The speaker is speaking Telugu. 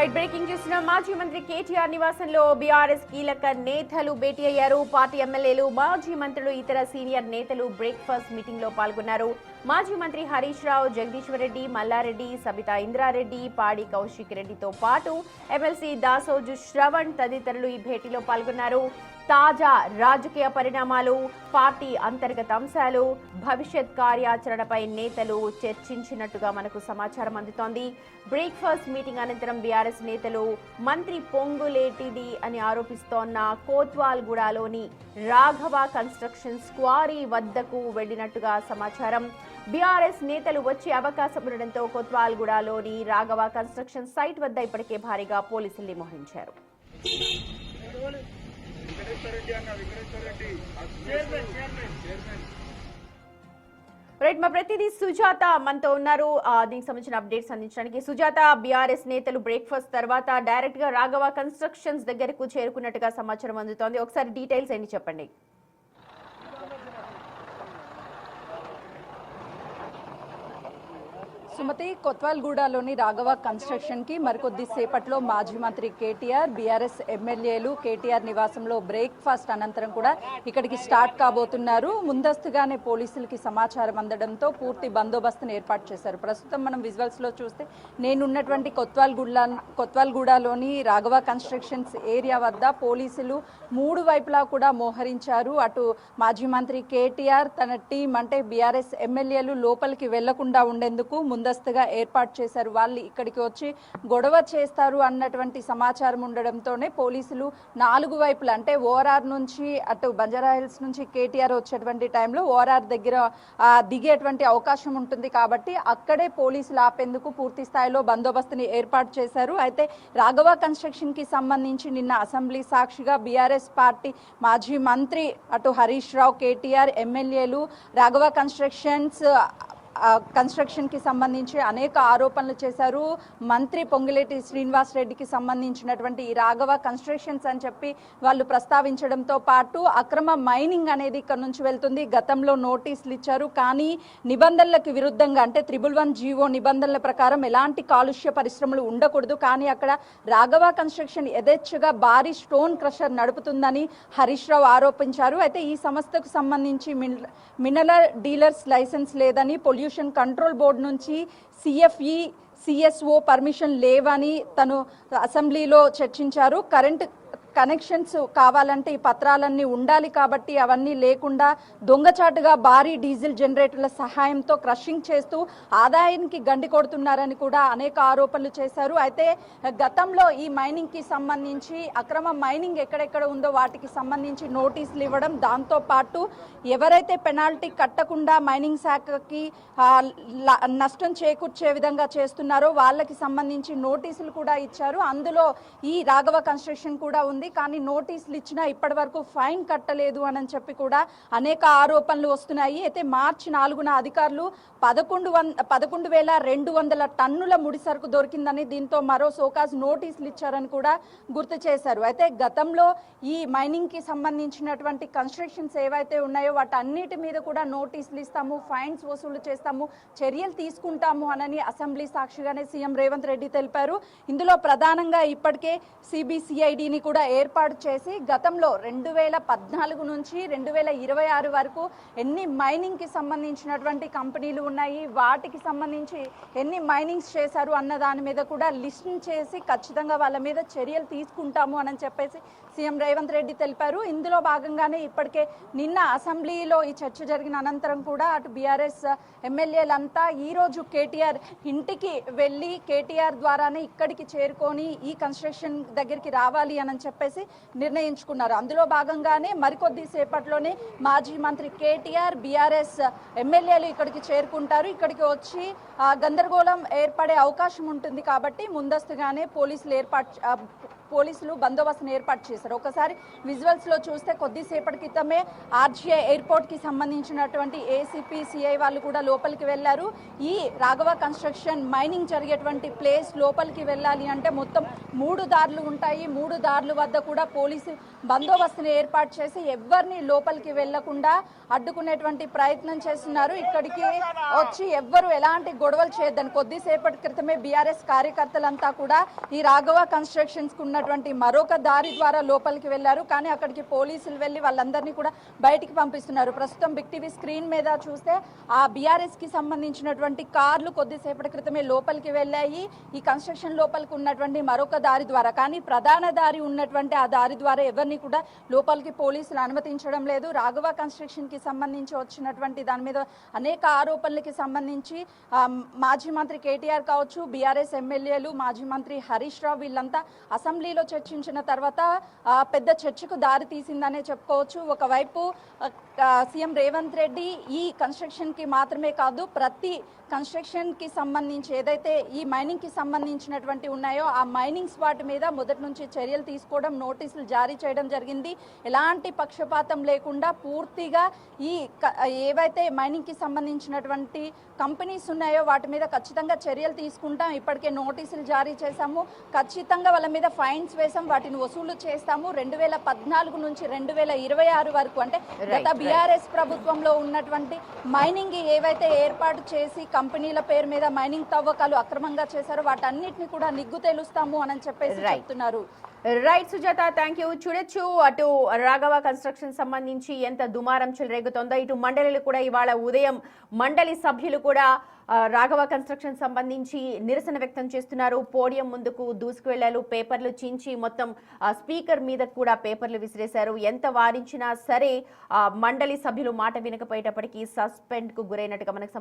రైట్ బ్రేకింగ్ చూసిన మాజీ మంత్రి కేటీఆర్ నివాసంలో బీఆర్ఎస్ కీలక నేతలు భేటీ అయ్యారు. పార్టీ ఎమ్మెల్యేలు, మాజీ మంత్రులు, ఇతర సీనియర్ నేతలు బ్రేక్ఫాస్ట్ మీటింగ్ లో పాల్గొన్నారు. మాజీ మంత్రి హరీష్ రావు, జగదీశ్వర్ రెడ్డి, మల్లారెడ్డి, సబితా ఇంద్రారెడ్డి, పాడి కౌశిక్ రెడ్డితో పాటు ఎమ్మెల్సీ దాసోజు శ్రవణ్ తదితరులు ఈ భేటీలో పాల్గొన్నారు. తాజా రాజకీయ పరిణామాలు, పార్టీ అంతర్గత అంశాలు, భవిష్యత్ కార్యాచరణపై నేతలు చర్చించినట్టుగా మనకు సమాచారం అందుతోంది. బ్రేక్ఫాస్ట్ మీటింగ్ అనంతరం బీఆర్ఎస్ నేతలు మంత్రి పొంగులేటిది అని ఆరోపిస్తోన్న కోత్వాల్గూడలోని రాఘవ కన్స్ట్రక్షన్స్ క్వారీ వద్దకు వెళ్లినట్టుగా సమాచారం. బీఆర్ఎస్ నేతలు వచ్చే అవకాశం ఉండడంతో కోత్వాల్గూడలోని రాఘవ కన్స్ట్రక్షన్ సైట్ వద్ద ఇప్పటికే భారీగా పోలీసుల్ని మోహరించారు. రైట్, మా ప్రతినిధి సుజాత మనతో ఉన్నారు దీనికి సంబంధించిన అప్డేట్స్ అందించడానికి. సుజాత, బీఆర్ఎస్ నేతలు బ్రేక్ఫాస్ట్ తర్వాత డైరెక్ట్ గా రాఘవ కన్స్ట్రక్షన్స్ దగ్గరకు చేరుకున్నట్టుగా సమాచారం అందుతోంది. ఒకసారి డీటెయిల్స్ ఏంటి చెప్పండి. సుమతి, కొత్వాల్గూడలోని రాఘవ కన్స్ట్రక్షన్ కి మరికొద్ది సేపట్లో మాజీ మంత్రి కేటీఆర్, బీఆర్ఎస్ ఎమ్మెల్యేలు కేటీఆర్ నివాసంలో బ్రేక్ఫాస్ట్ అనంతరం కూడా ఇక్కడికి స్టార్ట్ కాబోతున్నారు. ముందస్తుగానే పోలీసులకి సమాచారం అందడంతో పూర్తి బందోబస్తును ఏర్పాటు చేశారు. ప్రస్తుతం మనం విజువల్స్ లో చూస్తే నేనున్నటువంటి కొత్వాల్గూడలోని రాఘవ కన్స్ట్రక్షన్స్ ఏరియా వద్ద పోలీసులు మూడు వైపులా కూడా మోహరించారు. అటు మాజీ మంత్రి కేటీఆర్, తన టీం అంటే బీఆర్ఎస్ ఎమ్మెల్యేలు లోపలికి వెళ్లకుండా ఉండేందుకు ముందస్తుగా ఏర్పాటు చేశారు. వాళ్ళు ఇక్కడికి వచ్చి గొడవ చేస్తారు అన్నటువంటి సమాచారం ఉండడంతోనే పోలీసులు నాలుగు వైపులు అంటే ఓఆర్ఆర్ నుంచి అటు బంజారాహిల్స్ నుంచి కేటీఆర్ వచ్చేటువంటి టైంలో ఓఆర్ఆర్ దగ్గర దిగేటువంటి అవకాశం ఉంటుంది కాబట్టి అక్కడే పోలీసులు ఆపేందుకు పూర్తి స్థాయిలో బందోబస్తుని ఏర్పాటు చేశారు. అయితే రాఘవ కన్స్ట్రక్షన్ కి సంబంధించి నిన్న అసెంబ్లీ సాక్షిగా బీఆర్ఎస్ పార్టీ మాజీ మంత్రి అటు హరీష్ రావు, కేటీఆర్, ఎమ్మెల్యేలు రాఘవ కన్స్ట్రక్షన్ కి సంబంధించి అనేక ఆరోపణలు చేశారు. మంత్రి పొంగులేటి శ్రీనివాస్ రెడ్డికి సంబంధించినటువంటి ఈ రాఘవ కన్స్ట్రక్షన్స్ అని చెప్పి వాళ్ళు ప్రస్తావించడంతో పాటు అక్రమ మైనింగ్ అనేది ఇక్కడ నుంచి వెళ్తుంది, గతంలో నోటీసులు ఇచ్చారు, కానీ నిబంధనలకు విరుద్ధంగా అంటే 111 జీవో నిబంధనల ప్రకారం ఎలాంటి కాలుష్య పరిశ్రమలు ఉండకూడదు, కానీ అక్కడ రాఘవ కన్స్ట్రక్షన్ యథేచ్ఛగా భారీ స్టోన్ క్రషర్ నడుపుతుందని హరీష్ రావు ఆరోపించారు. అయితే ఈ సంస్థకు సంబంధించి మినరల్ డీలర్స్ లైసెన్స్ లేదని, పొల్యూషన్ కంట్రోల్ బోర్డు నుంచి సిఎఫ్ఈ, సిఎస్ఓ పర్మిషన్ లేవని తను అసెంబ్లీలో చర్చించారు. కరెంట్ కనెక్షన్స్ కావాలంటే ఈ పత్రాలన్నీ ఉండాలి కాబట్టి అవన్నీ లేకుండా దొంగచాటుగా భారీ డీజిల్ జనరేటర్ల సహాయంతో క్రషింగ్ చేస్తూ ఆదాయానికి గండి కొడుతున్నారని కూడా అనేక ఆరోపణలు చేశారు. అయితే గతంలో ఈ మైనింగ్ కి సంబంధించి అక్రమ మైనింగ్ ఎక్కడెక్కడ ఉందో వాటికి సంబంధించి నోటీసులు ఇవ్వడం, దాంతో పాటు ఎవరైతే పెనాల్టీ కట్టకుండా మైనింగ్ శాఖకి నష్టం చేకూర్చే విధంగా చేస్తున్నారో వాళ్ళకి సంబంధించి నోటీసులు కూడా ఇచ్చారు. అందులో ఈ రాఘవ కన్స్ట్రక్షన్ కూడా ఉంది, కానీ నోటీసులు ఇచ్చినా ఇప్పటి వరకు ఫైన్ కట్టలేదు అని చెప్పి కూడా అనేక ఆరోపణలు వస్తున్నాయి. అయితే మార్చి 4న అధికారులు 11,200 టన్నుల ముడి సరుకు దొరికిందని, దీంతో మరో సోకాజ్ నోటీసులు ఇచ్చారని కూడా గుర్తు చేశారు. అయితే గతంలో ఈ మైనింగ్ కి సంబంధించినటువంటి కన్స్ట్రక్షన్స్ ఏవైతే ఉన్నాయో వాటన్నిటి మీద కూడా నోటీసులు ఇస్తాము, ఫైన్స్ వసూలు చేస్తాము, చర్యలు తీసుకుంటాము అని అసెంబ్లీ సాక్షిగానే సీఎం రేవంత్ రెడ్డి తెలిపారు. ఇందులో ప్రధానంగా ఇప్పటికే సిబిసిఐడిని కూడా ఏర్పాటు చేసి గతంలో 2014 నుంచి 2026 వరకు ఎన్ని మైనింగ్ కి సంబంధించినటువంటి కంపెనీలు ఉన్నాయి, వాటికి సంబంధించి ఎన్ని మైనింగ్స్ చేశారు అన్న దాని మీద కూడా లిస్ట్ చేసి ఖచ్చితంగా వాళ్ళ మీద చర్యలు తీసుకుంటాము అని చెప్పేసి సీఎం రేవంత్ రెడ్డి తెలిపారు. ఇందులో భాగంగానే ఇప్పటికే నిన్న అసెంబ్లీలో ఈ చర్చ జరిగిన అనంతరం కూడా అటు బీఆర్ఎస్ ఎమ్మెల్యేలంతా ఈరోజు కేటీఆర్ ఇంటికి వెళ్ళి కేటీఆర్ ద్వారానే ఇక్కడికి చేరుకొని ఈ కన్స్ట్రక్షన్ దగ్గరికి రావాలి అని చెప్పేసి నిర్ణయించుకున్నారు. అందులో భాగంగానే మరికొద్ది సేపట్లోనే మాజీ మంత్రి కేటీఆర్, బీఆర్ఎస్ ఎమ్మెల్యేలు ఇక్కడికి చేరుకుంటారు. ఇక్కడికి వచ్చి పోలీసులు బందోబస్తును ఏర్పాటు చేశారు. ఒకసారి విజువల్స్లో చూస్తే కొద్దిసేపటి క్రితమే ఆర్జీఐ ఎయిర్పోర్ట్కి సంబంధించినటువంటి ఏసీపీ సిఐ వాళ్ళు కూడా లోపలికి వెళ్ళారు. ఈ రాఘవ కన్స్ట్రక్షన్ మైనింగ్ జరిగేటువంటి ప్లేస్ లోపలికి వెళ్ళాలి అంటే మొత్తం 3 దారులు ఉంటాయి. 3 దారుల వద్ద కూడా పోలీసు బందోబస్తును ఏర్పాటు చేసి ఎవరిని లోపలికి వెళ్లకుండా అడ్డుకునేటువంటి ప్రయత్నం చేస్తున్నారు. ఇక్కడికి వచ్చి ఎవ్వరు ఎలాంటి గొడవలు చేయొద్దని కొద్దిసేపటి క్రితమే బీఆర్ఎస్ కార్యకర్తలంతా కూడా ఈ రాఘవ కన్స్ట్రక్షన్స్ కు ఉన్నటువంటి మరొక దారి ద్వారా లోపలికి వెళ్లారు. కానీ అక్కడికి పోలీసులు వెళ్లి వాళ్ళందరినీ కూడా బయటికి పంపిస్తున్నారు. ప్రస్తుతం బిగ్ టీవీ స్క్రీన్ మీద చూస్తే ఆ బీఆర్ఎస్ కి సంబంధించినటువంటి కార్లు కొద్దిసేపటి క్రితమే లోపలికి వెళ్ళాయి ఈ కన్స్ట్రక్షన్ లోపలికి ఉన్నటువంటి మరొక దారి ద్వారా. కానీ ప్రధాన దారి ఉన్నటువంటి ఆ దారి ద్వారా ఎవరిని కూడా లోపలికి పోలీసులు అనుమతించడం లేదు. రాఘవ కన్స్ట్రక్షన్ కి సంబంధించి వచ్చినటువంటి దాని మీద అనేక ఆరోపణలకి సంబంధించి మాజీ మంత్రి కేటీఆర్ కావచ్చు, బీఆర్ఎస్ ఎమ్మెల్యేలు, మాజీ మంత్రి హరీష్ రావు వీళ్ళంతా అసెంబ్లీలో చర్చించిన తర్వాత పెద్ద చర్చకు దారి తీసిందనే చెప్పుకోవచ్చు. ఒకవైపు సీఎం రేవంత్ రెడ్డి ఈ కన్స్ట్రక్షన్ కి మాత్రమే కాదు ప్రతి కన్స్ట్రక్షన్ కి సంబంధించి ఏదైతే ఈ మైనింగ్ కి సంబంధించినటువంటి ఉన్నాయో ఆ మైనింగ్ స్పాట్ మీద మొదటి నుంచి చర్యలు తీసుకోవడం, నోటీసులు జారీ చేయడం జరిగింది. ఎలాంటి పక్షపాతం లేకుండా పూర్తిగా ఈ ఏవైతే మైనింగ్ కి సంబంధించినటువంటి కంపెనీస్ ఉన్నాయో వాటి మీద ఖచ్చితంగా చర్యలు తీసుకుంటాం. ఇప్పటికే నోటీసులు జారీ చేశాము. ఖచ్చితంగా వాళ్ళ మీద ఫైన్స్ వేసాం. వాటిని వసూలు చేస్తాము. 2014 నుంచి 2026 వరకు అంటే గత బీఆర్ఎస్ ప్రభుత్వంలో ఉన్నటువంటి మైనింగ్ ఏవైతే ఏర్పాటు చేసి కంపెనీల పేరు మీద మైనింగ్ తవ్వకాలు అక్రమంగా చేశారో వాటన్నిటిని కూడా నిగ్గు తేలుస్తాము అని చెప్పేసి చెప్తున్నారు. Right Sujatha, thank you. చూడొచ్చు అటు రాఘవ కన్స్ట్రక్షన్ సంబంధించి ఎంత దుమారం చెలరేగుతోందో, ఇటు మండలిలు కూడా ఇవాళ ఉదయం మండలి సభ్యులు కూడా రాఘవ కన్స్ట్రక్షన్ సంబంధించి నిరసన వ్యక్తం చేస్తున్నారు. పోడియం ముందుకు దూసుకువెళ్లారు. పేపర్లు చించి మొత్తం స్పీకర్ మీద కూడా పేపర్లు విసిరేశారు. ఎంత వారించినా సరే మండలి సభ్యులు మాట వినకపోయేటప్పటికీ సస్పెండ్ కు గురైనట్టుగా మనకు